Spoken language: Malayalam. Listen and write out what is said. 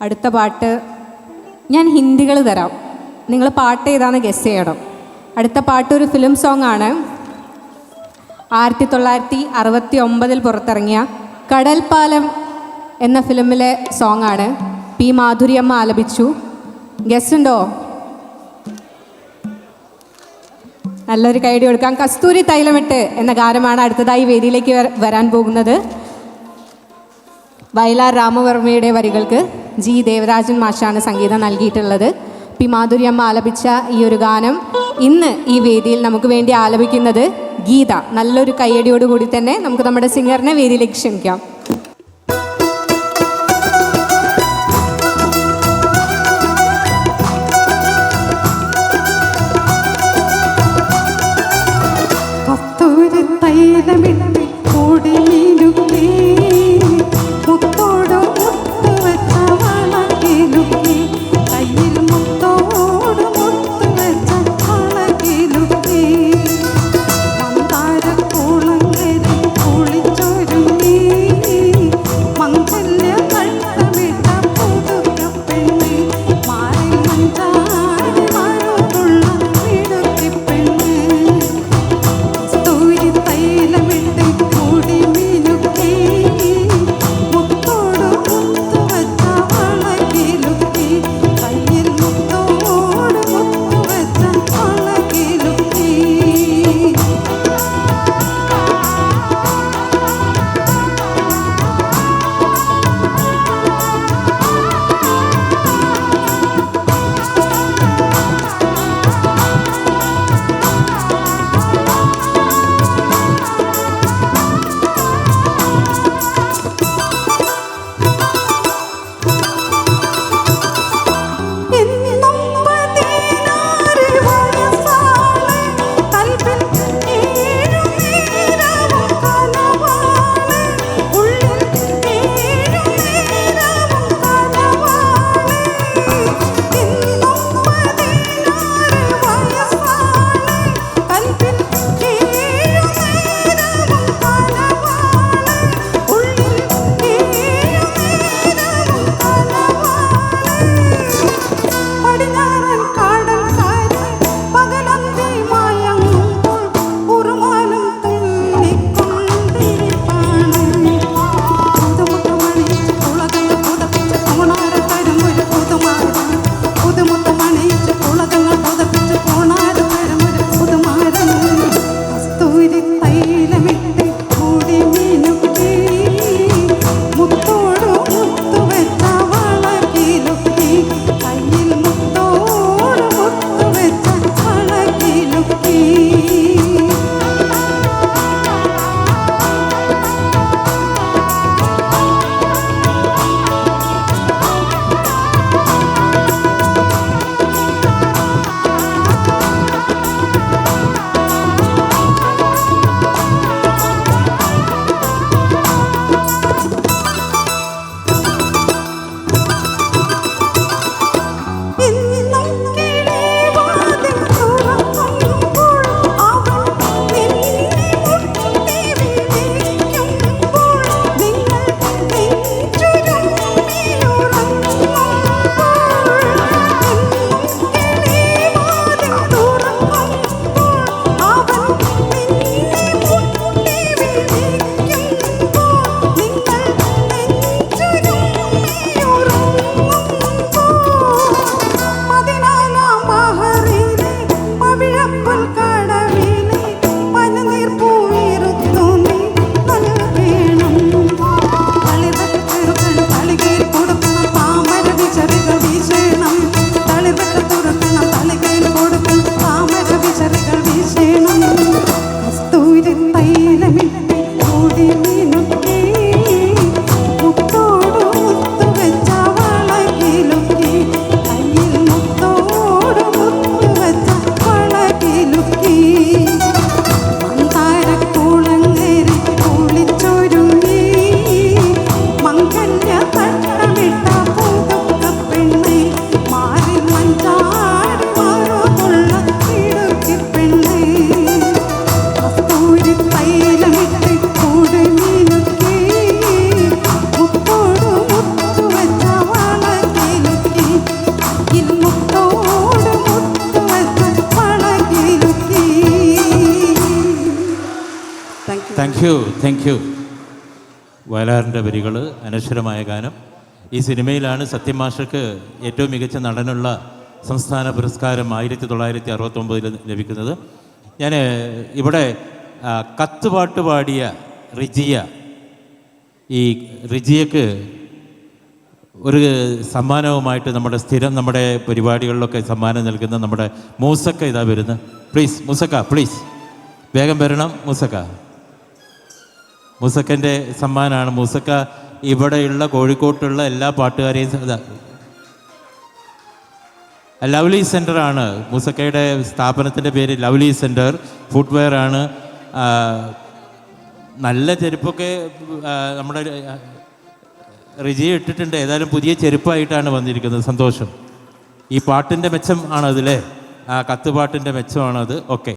അടുത്ത പാട്ട് ഞാൻ ഹിന്ദികൾ തരാം, നിങ്ങൾ പാട്ട് ഏതാണെന്ന് ഗസ് ചെയ്യണം. അടുത്ത പാട്ട് ഒരു ഫിലിം സോങ് ആണ്. 1969 പുറത്തിറങ്ങിയ കടൽപ്പാലം എന്ന ഫിലിമിലെ സോങ് ആണ്. പി മാധുരിയമ്മ ആലപിച്ചു. ഗസ് ഉണ്ടോ? നല്ലൊരു കൈഡി കൊടുക്കാം. കസ്തൂരി തൈലമിട്ട് എന്ന ഗാനമാണ് അടുത്തതായി വേദിയിലേക്ക് വരാൻ പോകുന്നത്. വയലാർ രാമവർമ്മയുടെ വരികൾക്ക് ജി ദേവരാജൻ മാഷാണ് സംഗീതം നൽകിയിട്ടുള്ളത്. പി മാധുരിയമ്മ ആലപിച്ച ഈ ഒരു ഗാനം ഇന്ന് ഈ വേദിയിൽ നമുക്ക് വേണ്ടി ആലപിക്കുന്നത് ഗീത. നല്ലൊരു കയ്യടിയോടുകൂടി തന്നെ നമുക്ക് നമ്മുടെ സിംഗറിനെ വേദിയിലേക്ക് ക്ഷണിക്കാം. കുളിച്ചൊരുങ്ങി താങ്ക് യു. വയലാറിൻ്റെ വരികൾ, അനശ്വരമായ ഗാനം. ഈ സിനിമയിലാണ് സത്യം മാഷക്ക് ഏറ്റവും മികച്ച നടനുള്ള സംസ്ഥാന പുരസ്കാരം 1969 ലഭിക്കുന്നത്. ഞാൻ ഇവിടെ കത്തുപാട്ട് പാടിയ റിജിയ, ഈ റിജിയക്ക് ഒരു സമ്മാനവുമായിട്ട് നമ്മുടെ പരിപാടികളിലൊക്കെ സമ്മാനം നൽകുന്ന നമ്മുടെ മൂസക്ക ഇതാ വരുന്നത്. പ്ലീസ് മൂസക്ക, പ്ലീസ് വേഗം വരണം. മൂസക്കൻ്റെ സമ്മാനമാണ്. മൂസക്ക ഇവിടെയുള്ള കോഴിക്കോട്ടുള്ള എല്ലാ പാട്ടുകാരെയും ലവ്ലി സെൻ്ററാണ് മൂസക്കയുടെ സ്ഥാപനത്തിൻ്റെ പേര്. ലവ്ലി സെൻ്റർ ഫുട്വെയർ ആണ്. നല്ല ചെരുപ്പൊക്കെ നമ്മുടെ റിജിയെ ഇട്ടിട്ടുണ്ട്. ഏതായാലും പുതിയ ചെരുപ്പായിട്ടാണ് വന്നിരിക്കുന്നത്. സന്തോഷം. ഈ പാട്ടിൻ്റെ മെച്ചം ആണതില്ലേ, ആ കത്തുപാട്ടിൻ്റെ മെച്ചമാണത്. ഓക്കെ.